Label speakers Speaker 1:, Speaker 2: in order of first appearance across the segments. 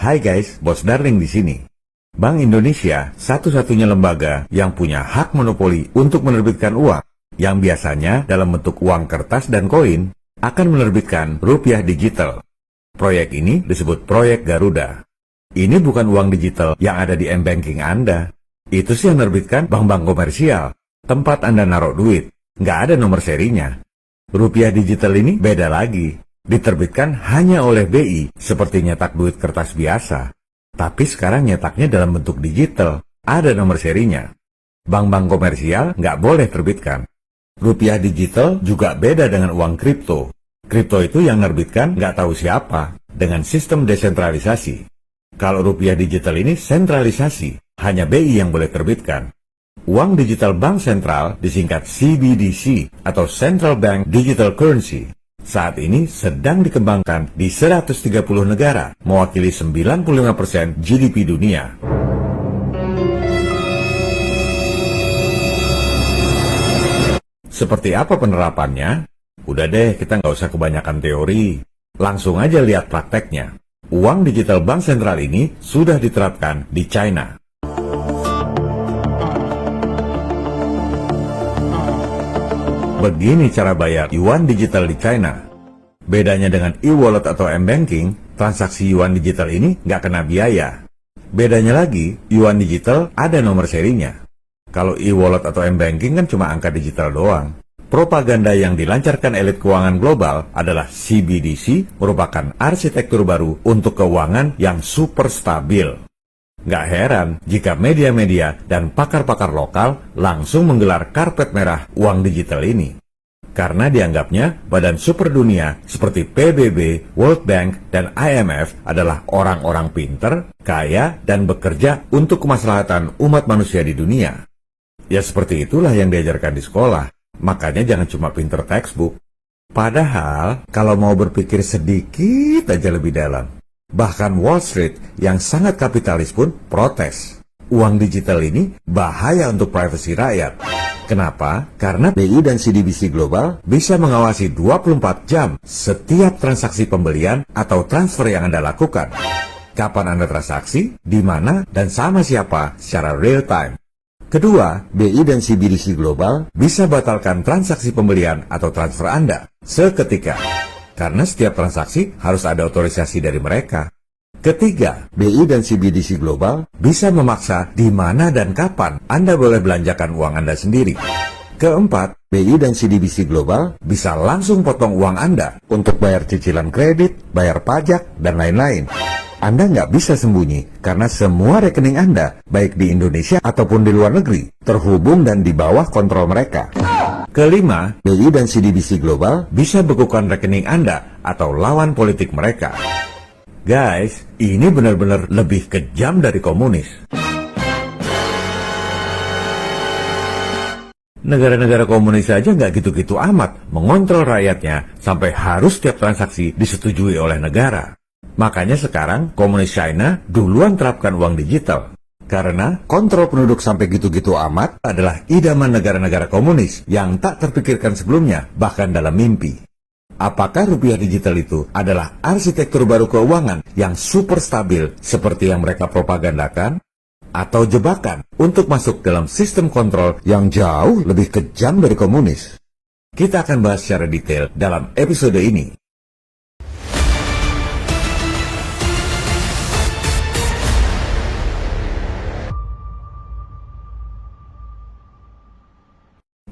Speaker 1: Hai guys, Bos Darling di sini. Bank Indonesia satu-satunya lembaga yang punya hak monopoli untuk menerbitkan uang, yang biasanya dalam bentuk uang kertas dan koin, akan menerbitkan rupiah digital. Proyek ini disebut Proyek Garuda. Ini bukan uang digital yang ada di m-banking Anda. Itu sih yang menerbitkan bank-bank komersial, tempat Anda naruh duit. Nggak ada nomor serinya. Rupiah digital ini beda lagi. Diterbitkan hanya oleh BI seperti nyetak duit kertas biasa. Tapi sekarang nyetaknya dalam bentuk digital, ada nomor serinya. Bank-bank komersial nggak boleh terbitkan. Rupiah digital juga beda dengan uang kripto. Kripto itu yang nerbitkan nggak tahu siapa, dengan sistem desentralisasi. Kalau rupiah digital ini sentralisasi, hanya BI yang boleh terbitkan. Uang digital bank sentral disingkat CBDC atau Central Bank Digital Currency. Saat ini sedang dikembangkan di 130 negara, mewakili 95% GDP dunia. Seperti apa penerapannya? Udah deh, kita nggak usah kebanyakan teori. Langsung aja lihat prakteknya. Uang digital bank sentral ini sudah diterapkan di China. Begini cara bayar yuan digital di China. Bedanya dengan e-wallet atau m-banking, transaksi yuan digital ini nggak kena biaya. Bedanya lagi, yuan digital ada nomor serinya. Kalau e-wallet atau m-banking kan cuma angka digital doang. Propaganda yang dilancarkan elit keuangan global adalah CBDC merupakan arsitektur baru untuk keuangan yang super stabil. Nggak heran jika media-media dan pakar-pakar lokal langsung menggelar karpet merah uang digital ini. Karena dianggapnya badan super dunia seperti PBB, World Bank, dan IMF adalah orang-orang pinter, kaya, dan bekerja untuk kemaslahatan umat manusia di dunia. Ya seperti itulah yang diajarkan di sekolah, makanya jangan cuma pinter textbook. Padahal kalau mau berpikir sedikit aja lebih dalam, bahkan Wall Street yang sangat kapitalis pun protes. Uang digital ini bahaya untuk privasi rakyat. Kenapa? Karena BI dan CDBC Global bisa mengawasi 24 jam setiap transaksi pembelian atau transfer yang Anda lakukan. Kapan Anda transaksi, di mana, dan sama siapa secara real time. Kedua, BI dan CBDC Global bisa batalkan transaksi pembelian atau transfer Anda seketika. Karena setiap transaksi harus ada otorisasi dari mereka. Ketiga, BI dan CBDC Global bisa memaksa di mana dan kapan Anda boleh belanjakan uang Anda sendiri. Keempat, BI dan CDBC Global bisa langsung potong uang Anda untuk bayar cicilan kredit, bayar pajak, dan lain-lain. Anda nggak bisa sembunyi karena semua rekening Anda, baik di Indonesia ataupun di luar negeri, terhubung dan di bawah kontrol mereka. Kelima, BI dan CDBC Global bisa bekukan rekening Anda atau lawan politik mereka. Guys, ini benar-benar lebih kejam dari komunis. Negara-negara komunis saja nggak gitu-gitu amat mengontrol rakyatnya sampai harus setiap transaksi disetujui oleh negara. Makanya sekarang komunis China duluan terapkan uang digital. Karena kontrol penduduk sampai gitu-gitu amat adalah idaman negara-negara komunis yang tak terpikirkan sebelumnya, bahkan dalam mimpi. Apakah rupiah digital itu adalah arsitektur baru keuangan yang super stabil seperti yang mereka propagandakan? Atau jebakan untuk masuk dalam sistem kontrol yang jauh lebih kejam dari komunis? Kita akan bahas secara detail dalam episode ini.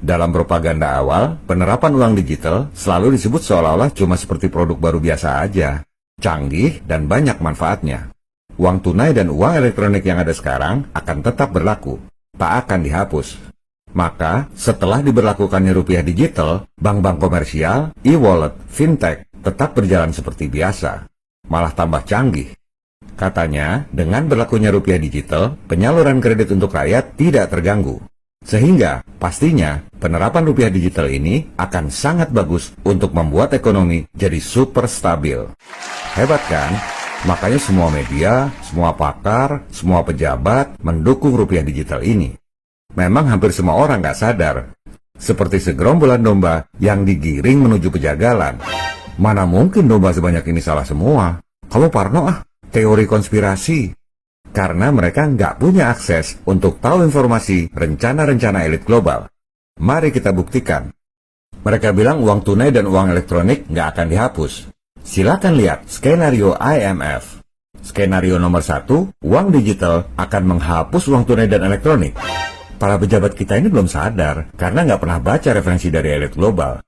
Speaker 1: Dalam propaganda awal, penerapan uang digital selalu disebut seolah-olah cuma seperti produk baru biasa aja, canggih dan banyak manfaatnya. Uang tunai dan uang elektronik yang ada sekarang akan tetap berlaku, tak akan dihapus. Maka, setelah diberlakukannya rupiah digital, bank-bank komersial, e-wallet, fintech tetap berjalan seperti biasa, malah tambah canggih. Katanya, dengan berlakunya rupiah digital, penyaluran kredit untuk rakyat tidak terganggu. Sehingga, pastinya, penerapan rupiah digital ini akan sangat bagus untuk membuat ekonomi jadi super stabil. Hebat kan? Makanya semua media, semua pakar, semua pejabat mendukung rupiah digital ini. Memang hampir semua orang nggak sadar. Seperti segerombolan domba yang digiring menuju pejagalan. Mana mungkin domba sebanyak ini salah semua? Kamu parno ah? teori konspirasi. Karena mereka nggak punya akses untuk tahu informasi rencana-rencana elit global. Mari kita buktikan. Mereka bilang uang tunai dan uang elektronik nggak akan dihapus. Silakan lihat skenario IMF. Skenario nomor 1, uang digital akan menghapus uang tunai dan elektronik. Para pejabat kita ini belum sadar karena nggak pernah baca referensi dari elit global.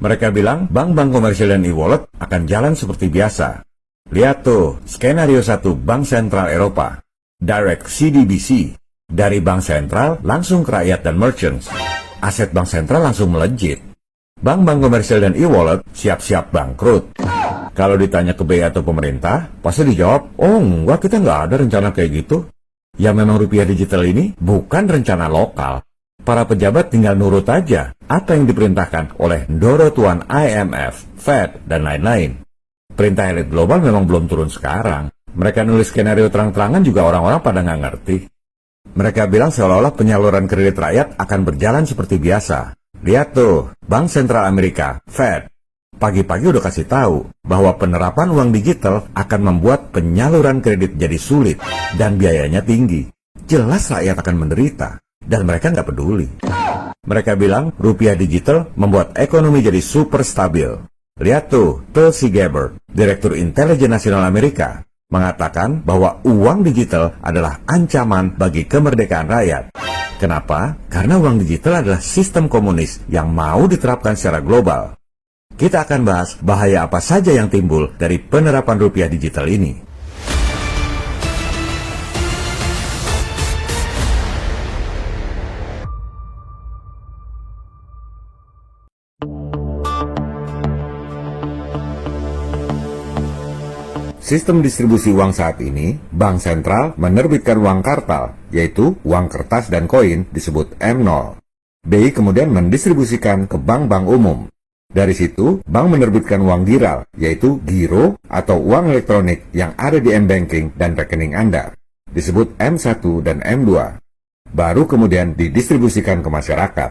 Speaker 1: Mereka bilang bank-bank komersial dan e-wallet akan jalan seperti biasa. Lihat tuh, skenario 1 Bank Sentral Eropa. Direct CDBC. Dari bank sentral langsung ke rakyat dan merchants. Aset bank sentral langsung melejit. Bank-bank komersial dan e-wallet siap-siap bangkrut. Kalau ditanya ke BI atau pemerintah, pasti dijawab, oh enggak, kita nggak ada rencana kayak gitu. Ya memang rupiah digital ini bukan rencana lokal. Para pejabat tinggal nurut aja apa yang diperintahkan oleh Dorotuan IMF, Fed, dan lain-lain. Perintah elit global memang belum turun sekarang. Mereka nulis skenario terang-terangan juga orang-orang pada nggak ngerti. Mereka bilang seolah-olah penyaluran kredit rakyat akan berjalan seperti biasa. Lihat tuh, Bank Sentral Amerika, Fed, pagi-pagi udah kasih tahu bahwa penerapan uang digital akan membuat penyaluran kredit jadi sulit dan biayanya tinggi. Jelas rakyat akan menderita, dan mereka nggak peduli. Mereka bilang rupiah digital membuat ekonomi jadi super stabil. Lihat tuh, Tulsi Gabbard, Direktur Intelijen Nasional Amerika, mengatakan bahwa uang digital adalah ancaman bagi kemerdekaan rakyat. Kenapa? Karena uang digital adalah sistem komunis yang mau diterapkan secara global. Kita akan bahas bahaya apa saja yang timbul dari penerapan rupiah digital ini. Sistem distribusi uang saat ini, bank sentral menerbitkan uang kartal, yaitu uang kertas dan koin disebut M0. BI kemudian mendistribusikan ke bank-bank umum. Dari situ, bank menerbitkan uang giral, yaitu giro atau uang elektronik yang ada di M-Banking dan rekening Anda, disebut M1 dan M2. Baru kemudian didistribusikan ke masyarakat.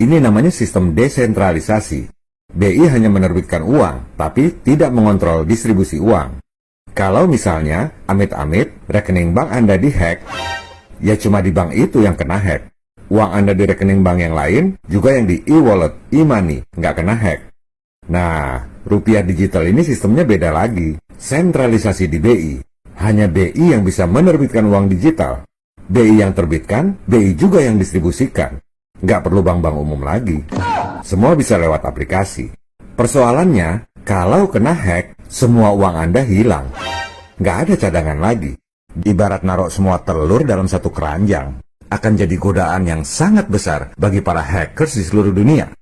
Speaker 1: Ini namanya sistem desentralisasi. BI hanya menerbitkan uang, tapi tidak mengontrol distribusi uang. Kalau misalnya, amit-amit, rekening bank Anda dihack, ya cuma di bank itu yang kena hack. Uang Anda di rekening bank yang lain, juga yang di e-wallet, e-money, nggak kena hack. Nah, rupiah digital ini sistemnya beda lagi. Sentralisasi di BI. Hanya BI yang bisa menerbitkan uang digital. BI yang terbitkan, BI juga yang distribusikan. Nggak perlu bank-bank umum lagi. Semua bisa lewat aplikasi. Persoalannya, kalau kena hack, semua uang Anda hilang. Nggak ada cadangan lagi. Ibarat naruh semua telur dalam satu keranjang. Akan jadi godaan yang sangat besar bagi para hackers di seluruh dunia.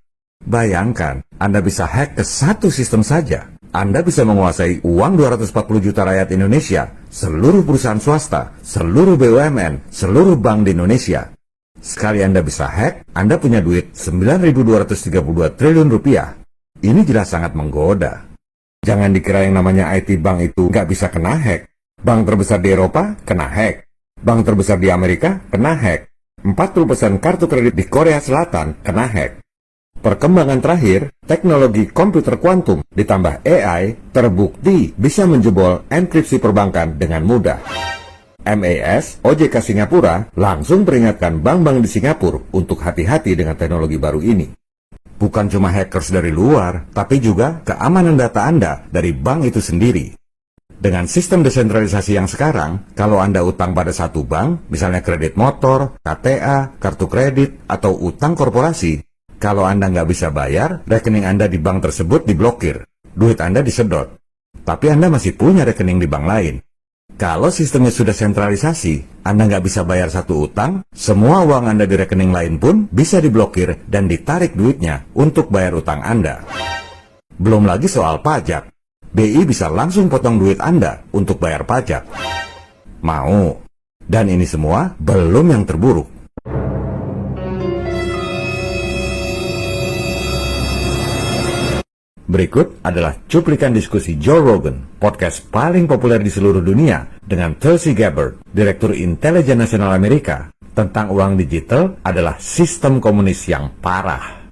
Speaker 1: Bayangkan, Anda bisa hack ke satu sistem saja. Anda bisa menguasai uang 240 juta rakyat Indonesia, seluruh perusahaan swasta, seluruh BUMN, seluruh bank di Indonesia. Sekali Anda bisa hack, Anda punya duit 9.232 triliun rupiah. Ini jelas sangat menggoda. Jangan dikira yang namanya IT bank itu nggak bisa kena hack. Bank terbesar di Eropa kena hack. Bank terbesar di Amerika kena hack. 40% kartu kredit di Korea Selatan kena hack. Perkembangan terakhir, teknologi komputer kuantum ditambah AI terbukti bisa menjebol enkripsi perbankan dengan mudah. MAS, OJK Singapura, langsung peringatkan bank-bank di Singapura untuk hati-hati dengan teknologi baru ini. Bukan cuma hackers dari luar, tapi juga keamanan data Anda dari bank itu sendiri. Dengan sistem desentralisasi yang sekarang, kalau Anda utang pada satu bank, misalnya kredit motor, KTA, kartu kredit, atau utang korporasi, kalau Anda nggak bisa bayar, rekening Anda di bank tersebut diblokir, duit Anda disedot. Tapi Anda masih punya rekening di bank lain. Kalau sistemnya sudah sentralisasi, Anda nggak bisa bayar satu utang, semua uang Anda di rekening lain pun bisa diblokir dan ditarik duitnya untuk bayar utang Anda. Belum lagi soal pajak. BI bisa langsung potong duit Anda untuk bayar pajak. Mau? Dan ini semua belum yang terburuk. Berikut adalah cuplikan diskusi Joe Rogan, podcast paling populer di seluruh dunia, dengan Tulsi Gabbard, Direktur Intelijen Nasional Amerika, tentang uang digital adalah sistem komunis yang parah.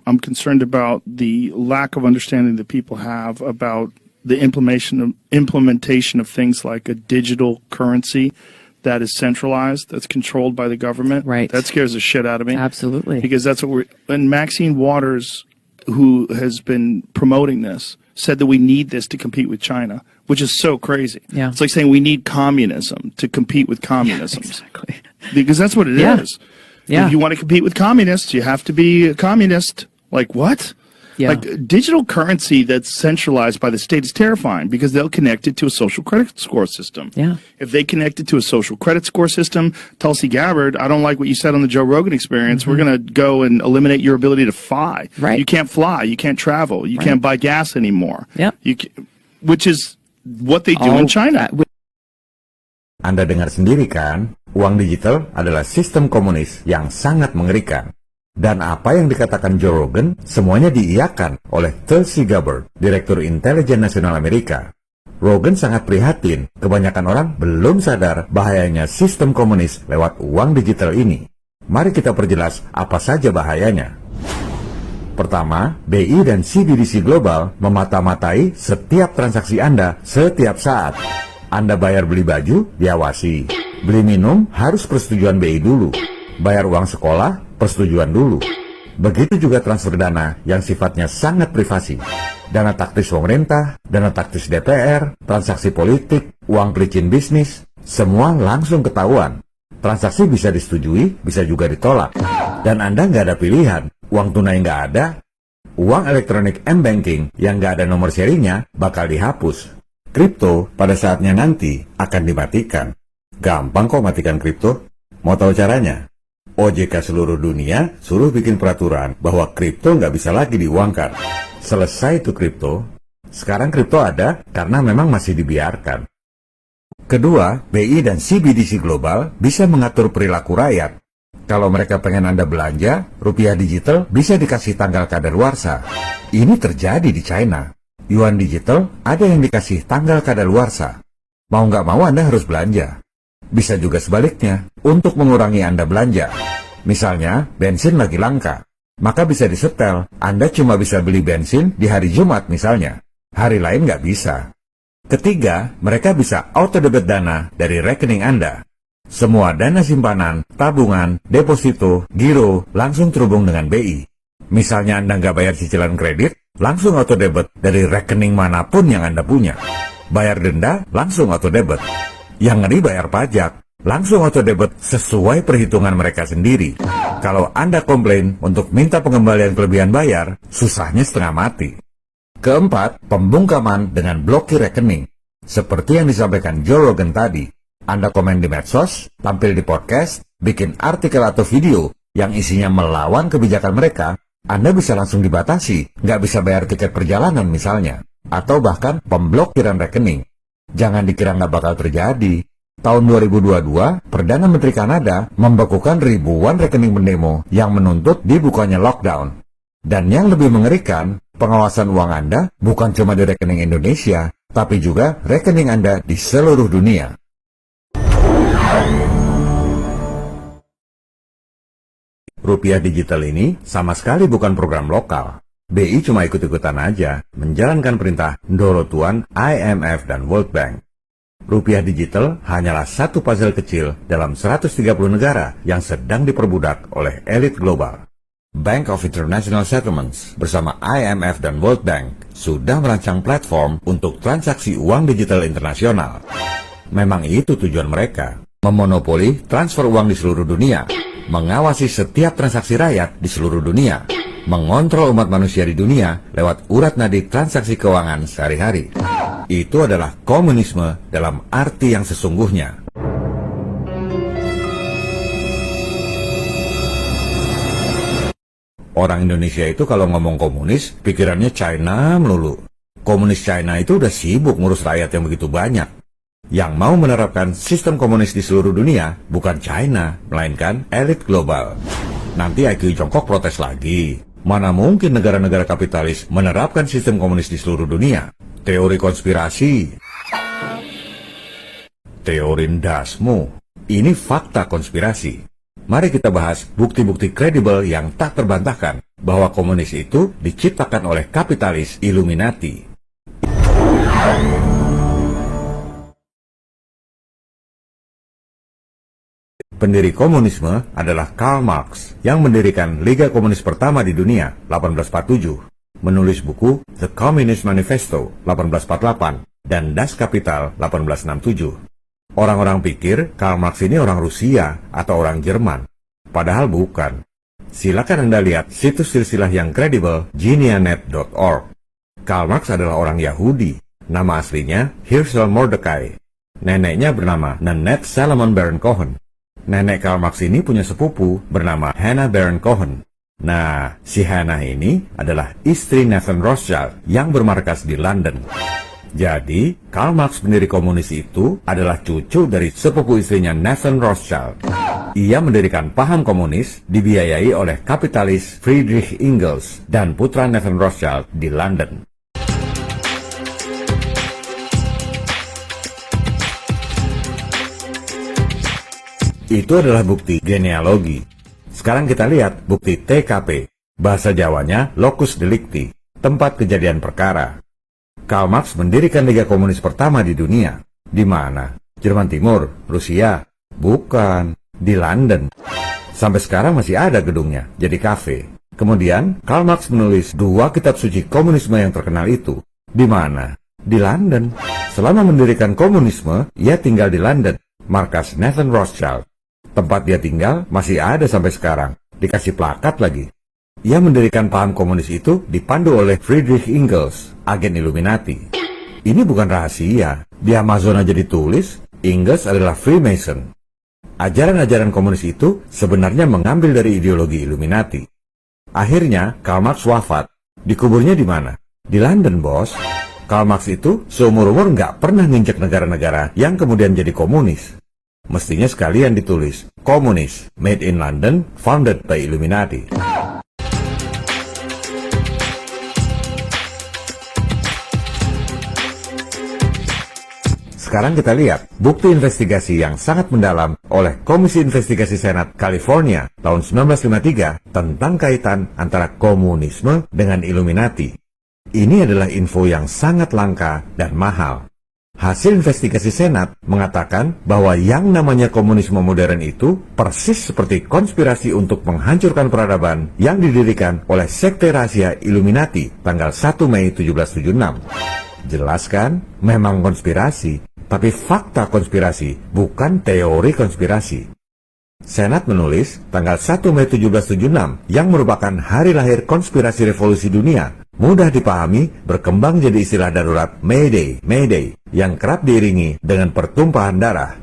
Speaker 2: I'm concerned about the lack of understanding that people have about the implementation of things like a digital currency that is centralized, that's controlled by the government.
Speaker 3: Right.
Speaker 2: That scares the shit out of me.
Speaker 3: Absolutely.
Speaker 2: Because that's what and Maxine Waters, who has been promoting this, said that we need this to compete with China, which is so crazy.
Speaker 3: Yeah.
Speaker 2: It's like saying we need communism to compete with communism.
Speaker 3: Yeah, exactly.
Speaker 2: Because that's what it is.
Speaker 3: Yeah.
Speaker 2: If you want to compete with communists, you have to be a communist. Like what?
Speaker 3: Yeah.
Speaker 2: Like digital currency that's centralized by the state is terrifying because they'll connect it to a social credit score system.
Speaker 3: Yeah.
Speaker 2: If they connect it to a social credit score system, Tulsi Gabbard, I don't like what you said on the Joe Rogan Experience. We're going to go and eliminate your ability to fly.
Speaker 3: Right.
Speaker 2: You can't fly. You can't travel. You can't buy gas anymore.
Speaker 3: Yep.
Speaker 2: Which is what they do in China.
Speaker 1: Anda dengar sendiri kan, uang digital adalah sistem komunis yang sangat mengerikan. Dan apa yang dikatakan Joe Rogan, semuanya diiyakan oleh Tulsi Gabbard, Direktur Intelijen Nasional Amerika. Rogan sangat prihatin, kebanyakan orang belum sadar bahayanya sistem komunis lewat uang digital ini. Mari kita perjelas apa saja bahayanya. Pertama, BI dan CBDC Global memata-matai setiap transaksi Anda setiap saat. Anda bayar beli baju, diawasi. Beli minum, harus persetujuan BI dulu. Bayar uang sekolah, persetujuan dulu. Begitu juga transfer dana yang sifatnya sangat privasi. Dana taktis pemerintah, dana taktis DPR, transaksi politik, uang pelicin bisnis, semua langsung ketahuan. Transaksi bisa disetujui, bisa juga ditolak. Dan Anda nggak ada pilihan, uang tunai nggak ada, uang elektronik M-Banking yang nggak ada nomor serinya bakal dihapus. Kripto pada saatnya nanti akan dimatikan. Gampang kok matikan kripto. Mau tahu caranya? OJK seluruh dunia suruh bikin peraturan bahwa kripto nggak bisa lagi diuangkan. Selesai itu kripto. Sekarang kripto ada karena memang masih dibiarkan. Kedua, BI dan CBDC Global bisa mengatur perilaku rakyat. Kalau mereka pengen Anda belanja, rupiah digital bisa dikasih tanggal kadaluarsa. Ini terjadi di China. Yuan digital ada yang dikasih tanggal kadaluarsa. Mau nggak mau Anda harus belanja. Bisa juga sebaliknya, untuk mengurangi Anda belanja. Misalnya, bensin lagi langka. Maka bisa disetel, Anda cuma bisa beli bensin di hari Jumat misalnya. Hari lain nggak bisa. Ketiga, mereka bisa auto-debit dana dari rekening Anda. Semua dana simpanan, tabungan, deposito, giro, langsung terhubung dengan BI. Misalnya Anda nggak bayar cicilan kredit, langsung auto-debit dari rekening manapun yang Anda punya. Bayar denda, langsung auto-debit. Yang ngeri bayar pajak, langsung auto-debit sesuai perhitungan mereka sendiri. Kalau Anda komplain untuk minta pengembalian kelebihan bayar, susahnya setengah mati. Keempat, pembungkaman dengan blokir rekening. Seperti yang disampaikan Joe Rogan tadi, Anda komen di medsos, tampil di podcast, bikin artikel atau video yang isinya melawan kebijakan mereka, Anda bisa langsung dibatasi, nggak bisa bayar tiket perjalanan misalnya, atau bahkan pemblokiran rekening. Jangan dikira nggak bakal terjadi. Tahun 2022, Perdana Menteri Kanada membekukan ribuan rekening pendemo yang menuntut dibukanya lockdown. Dan yang lebih mengerikan, pengawasan uang Anda bukan cuma di rekening Indonesia, tapi juga rekening Anda di seluruh dunia. Rupiah digital ini sama sekali bukan program lokal. BI cuma ikut-ikutan aja, menjalankan perintah Dorotuan IMF dan World Bank. Rupiah digital hanyalah satu puzzle kecil dalam 130 negara yang sedang diperbudak oleh elit global. Bank of International Settlements bersama IMF dan World Bank sudah merancang platform untuk transaksi uang digital internasional. Memang itu tujuan mereka, memonopoli transfer uang di seluruh dunia, mengawasi setiap transaksi rakyat di seluruh dunia, mengontrol umat manusia di dunia lewat urat nadi transaksi keuangan sehari-hari. Itu adalah komunisme dalam arti yang sesungguhnya. Orang Indonesia itu kalau ngomong komunis, pikirannya China melulu. Komunis China itu udah sibuk ngurus rakyat yang begitu banyak. Yang mau menerapkan sistem komunis di seluruh dunia bukan China, melainkan elit global. Nanti IQ Jongkok protes lagi. Mana mungkin negara-negara kapitalis menerapkan sistem komunis di seluruh dunia? Teori konspirasi. Teori ndasmu. Ini fakta konspirasi. Mari kita bahas bukti-bukti kredibel yang tak terbantahkan bahwa komunis itu diciptakan oleh kapitalis Illuminati. Pendiri komunisme adalah Karl Marx yang mendirikan Liga Komunis pertama di dunia 1847, menulis buku The Communist Manifesto 1848 dan Das Kapital 1867. Orang-orang pikir Karl Marx ini orang Rusia atau orang Jerman, padahal bukan. Silakan Anda lihat situs silsilah yang kredibel genianet.org. Karl Marx adalah orang Yahudi. Nama aslinya Herschel Mordecai. Neneknya bernama Nanette Salomon Baron Cohen. Nenek Karl Marx ini punya sepupu bernama Hannah Baron Cohen. Nah, si Hannah ini adalah istri Nathan Rothschild yang bermarkas di London. Jadi, Karl Marx pendiri komunis itu adalah cucu dari sepupu istrinya Nathan Rothschild. Ia mendirikan paham komunis dibiayai oleh kapitalis Friedrich Engels dan putra Nathan Rothschild di London. Itu adalah bukti genealogi. Sekarang kita lihat bukti TKP. Bahasa Jawanya locus delicti, tempat kejadian perkara. Karl Marx mendirikan Liga Komunis pertama di dunia. Di mana? Jerman Timur, Rusia? Bukan, di London. Sampai sekarang masih ada gedungnya, jadi kafe. Kemudian, Karl Marx menulis 2 kitab suci komunisme yang terkenal itu. Di mana? Di London. Selama mendirikan komunisme, ia tinggal di London, markas Nathan Rothschild. Tempat dia tinggal masih ada sampai sekarang, dikasih plakat lagi. Ia mendirikan paham komunis itu dipandu oleh Friedrich Engels, agen Illuminati. Ini bukan rahasia, di Amazon aja ditulis, Engels adalah Freemason. Ajaran-ajaran komunis itu sebenarnya mengambil dari ideologi Illuminati. Akhirnya, Karl Marx wafat. Dikuburnya di mana? Di London, bos. Karl Marx itu seumur-umur nggak pernah nginjek negara-negara yang kemudian jadi komunis. Mestinya sekalian ditulis, komunis, made in London, founded by Illuminati. Sekarang kita lihat bukti investigasi yang sangat mendalam oleh Komisi Investigasi Senat California tahun 1953 tentang kaitan antara komunisme dengan Illuminati. Ini adalah info yang sangat langka dan mahal. Hasil investigasi Senat mengatakan bahwa yang namanya komunisme modern itu persis seperti konspirasi untuk menghancurkan peradaban yang didirikan oleh Sekte Rahasia Illuminati tanggal 1 Mei 1776. Jelas kan? Memang konspirasi, tapi fakta konspirasi, bukan teori konspirasi. Senat menulis tanggal 1 Mei 1776 yang merupakan hari lahir konspirasi revolusi dunia. Mudah dipahami, berkembang jadi istilah darurat Mayday, Mayday, yang kerap diiringi dengan pertumpahan darah.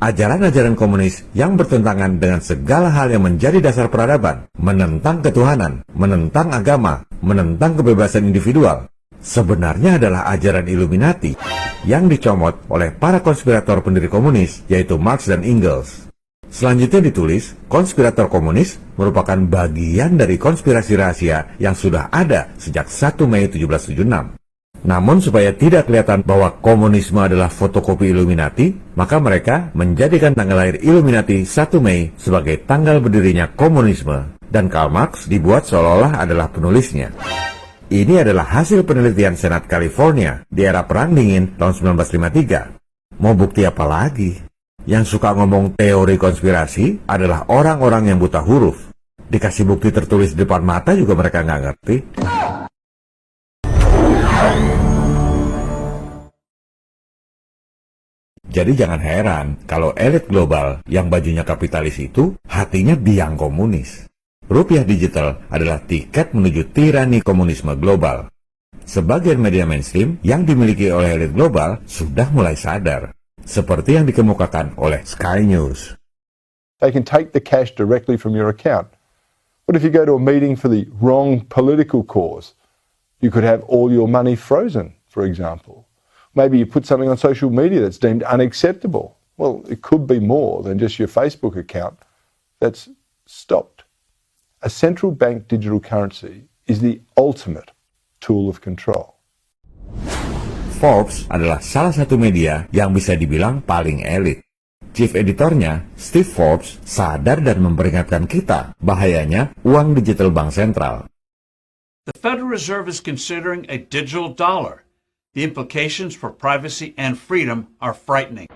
Speaker 1: Ajaran-ajaran komunis yang bertentangan dengan segala hal yang menjadi dasar peradaban, menentang ketuhanan, menentang agama, menentang kebebasan individual, sebenarnya adalah ajaran Illuminati yang dicomot oleh para konspirator pendiri komunis, yaitu Marx dan Engels. Selanjutnya ditulis, konspirator komunis merupakan bagian dari konspirasi rahasia yang sudah ada sejak 1 Mei 1776. Namun supaya tidak kelihatan bahwa komunisme adalah fotokopi Illuminati, maka mereka menjadikan tanggal lahir Illuminati 1 Mei sebagai tanggal berdirinya komunisme, dan Karl Marx dibuat seolah-olah adalah penulisnya. Ini adalah hasil penelitian Senat California di era Perang Dingin tahun 1953. Mau bukti apa lagi? Yang suka ngomong teori konspirasi adalah orang-orang yang buta huruf. Dikasih bukti tertulis di depan mata juga mereka nggak ngerti. Jadi jangan heran kalau elit global yang bajunya kapitalis itu hatinya biang komunis. Rupiah digital adalah tiket menuju tirani komunisme global. Sebagian media mainstream yang dimiliki oleh elit global sudah mulai sadar. Seperti yang dikemukakan oleh Sky News.
Speaker 3: They can take the cash directly from your account. What if you go to a meeting for the wrong political cause? You could have all your money frozen, for example. Maybe you put something on social media that's deemed unacceptable. Well, it could be more than just your Facebook account that's stopped. A central bank digital currency is the ultimate tool of control.
Speaker 1: Forbes adalah salah satu media yang bisa dibilang paling elit. Chief editornya, Steve Forbes, sadar dan memperingatkan kita bahayanya uang digital bank sentral.
Speaker 4: The Federal Reserve is considering a digital dollar. The implications for privacy and freedom are frightening.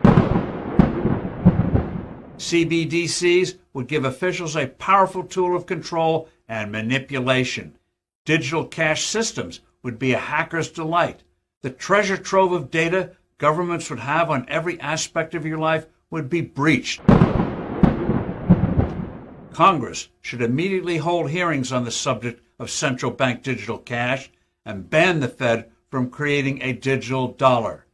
Speaker 4: CBDCs would give officials a powerful tool of control and manipulation. Digital cash systems would be a hacker's delight. The treasure trove of data governments would have on every aspect of your life would be breached. Congress should immediately hold hearings on the subject of central bank digital cash and ban the Fed from creating a digital dollar.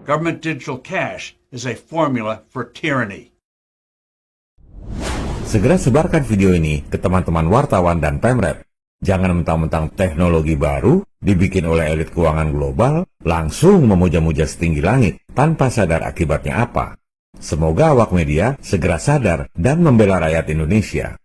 Speaker 4: Government digital cash is a formula for tyranny.
Speaker 1: Segera sebarkan video ini ke teman-teman wartawan dan Pemret. Jangan mentang-mentang teknologi baru dibikin oleh elit keuangan global, langsung memuja-muja setinggi langit tanpa sadar akibatnya apa. Semoga awak media segera sadar dan membela rakyat Indonesia.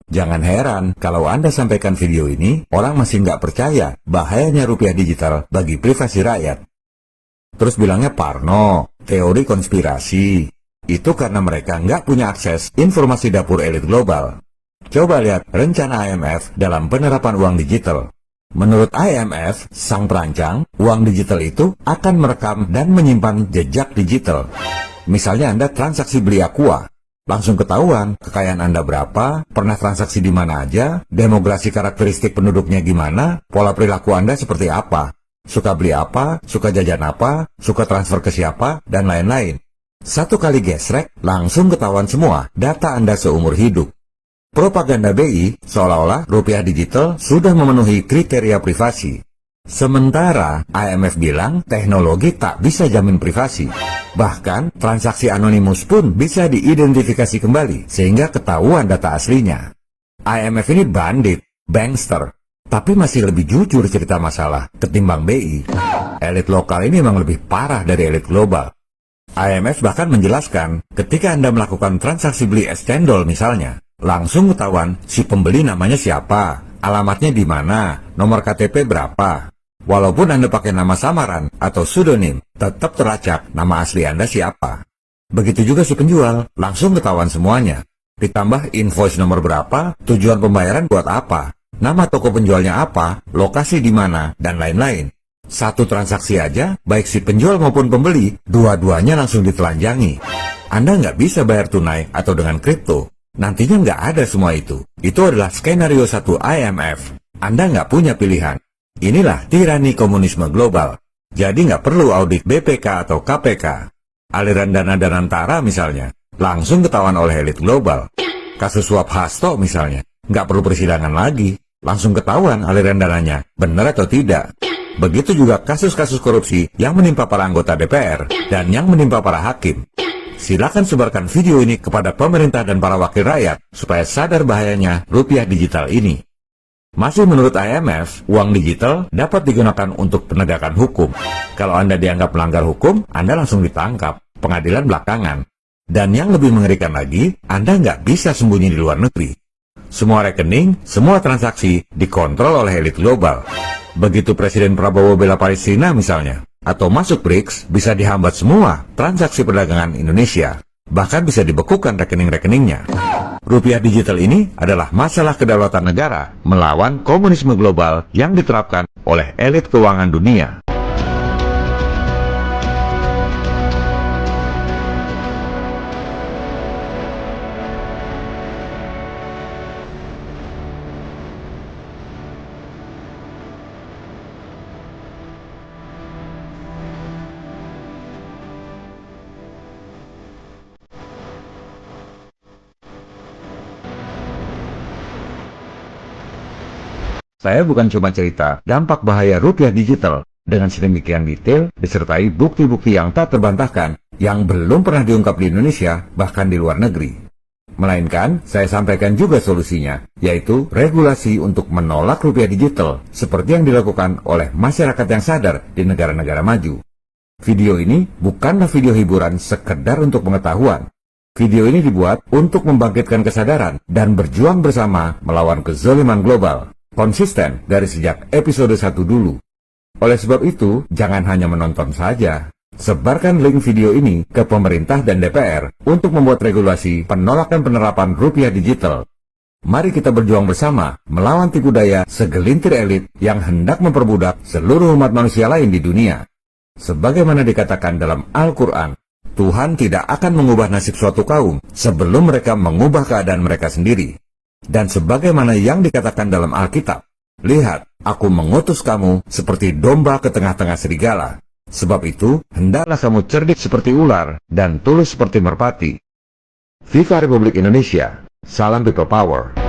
Speaker 1: Jangan heran kalau Anda sampaikan video ini, orang masih nggak percaya bahayanya rupiah digital bagi privasi rakyat. Terus bilangnya parno, teori konspirasi. Itu karena mereka nggak punya akses informasi dapur elit global. Coba lihat rencana IMF dalam penerapan uang digital. Menurut IMF, sang perancang, uang digital itu akan merekam dan menyimpan jejak digital. Misalnya Anda transaksi beli Aqua. Langsung ketahuan kekayaan Anda berapa, pernah transaksi di mana aja, demografi karakteristik penduduknya gimana, pola perilaku Anda seperti apa, suka beli apa, suka jajan apa, suka transfer ke siapa, dan lain-lain. Satu kali gesrek, langsung ketahuan semua data Anda seumur hidup. Propaganda BI seolah-olah rupiah digital sudah memenuhi kriteria privasi. Sementara IMF bilang teknologi tak bisa jamin privasi. Bahkan transaksi anonimus pun bisa diidentifikasi kembali sehingga ketahuan data aslinya. IMF ini bandit, bankster, tapi masih lebih jujur cerita masalah ketimbang BI. Elit lokal ini memang lebih parah dari elit global. IMF bahkan menjelaskan ketika Anda melakukan transaksi beli es cendol misalnya, langsung ketahuan si pembeli namanya siapa, alamatnya di mana, nomor KTP berapa. Walaupun Anda pakai nama samaran atau pseudonym, tetap terlacak nama asli Anda siapa. Begitu juga si penjual, langsung ketahuan semuanya. Ditambah invoice nomor berapa, tujuan pembayaran buat apa, nama toko penjualnya apa, lokasi di mana, dan lain-lain. Satu transaksi aja, baik si penjual maupun pembeli, dua-duanya langsung ditelanjangi. Anda nggak bisa bayar tunai atau dengan kripto. Nantinya nggak ada semua itu. Itu adalah skenario 1 IMF. Anda nggak punya pilihan. Inilah tirani komunisme global. Jadi nggak perlu audit BPK atau KPK. Aliran dana Danantara misalnya, langsung ketahuan oleh elit global. Kasus suap Hasto misalnya, nggak perlu persidangan lagi. Langsung ketahuan aliran dananya, benar atau tidak. Begitu juga kasus-kasus korupsi yang menimpa para anggota DPR dan yang menimpa para hakim. Silakan sebarkan video ini kepada pemerintah dan para wakil rakyat supaya sadar bahayanya rupiah digital ini. Masih menurut IMF, uang digital dapat digunakan untuk penegakan hukum. Kalau Anda dianggap melanggar hukum, Anda langsung ditangkap, pengadilan belakangan. Dan yang lebih mengerikan lagi, Anda nggak bisa sembunyi di luar negeri. Semua rekening, semua transaksi dikontrol oleh elit global. Begitu Presiden Prabowo bela Palestina misalnya, atau masuk BRICS, bisa dihambat semua transaksi perdagangan Indonesia. Bahkan bisa dibekukan rekening-rekeningnya. Rupiah digital ini adalah masalah kedaulatan negara melawan komunisme global yang diterapkan oleh elit keuangan dunia. Saya bukan cuma cerita dampak bahaya rupiah digital dengan sedemikian detail disertai bukti-bukti yang tak terbantahkan yang belum pernah diungkap di Indonesia bahkan di luar negeri. Melainkan saya sampaikan juga solusinya, yaitu regulasi untuk menolak rupiah digital seperti yang dilakukan oleh masyarakat yang sadar di negara-negara maju. Video ini bukanlah video hiburan sekedar untuk pengetahuan. Video ini dibuat untuk membangkitkan kesadaran dan berjuang bersama melawan kezaliman global. Konsisten dari sejak episode 1 dulu. Oleh sebab itu, jangan hanya menonton saja, Sebarkan link video ini ke pemerintah dan DPR untuk membuat regulasi penolakan penerapan rupiah digital. Mari kita berjuang bersama melawan tipu daya segelintir elit yang hendak memperbudak seluruh umat manusia lain di dunia. Sebagaimana dikatakan dalam Al-Quran, Tuhan tidak akan mengubah nasib suatu kaum sebelum mereka mengubah keadaan mereka sendiri. Dan sebagaimana yang dikatakan dalam Alkitab, lihat, aku mengutus kamu seperti domba ke tengah-tengah serigala. Sebab itu, hendaklah kamu cerdik seperti ular dan tulus seperti merpati. Viva Republik Indonesia. Salam People Power.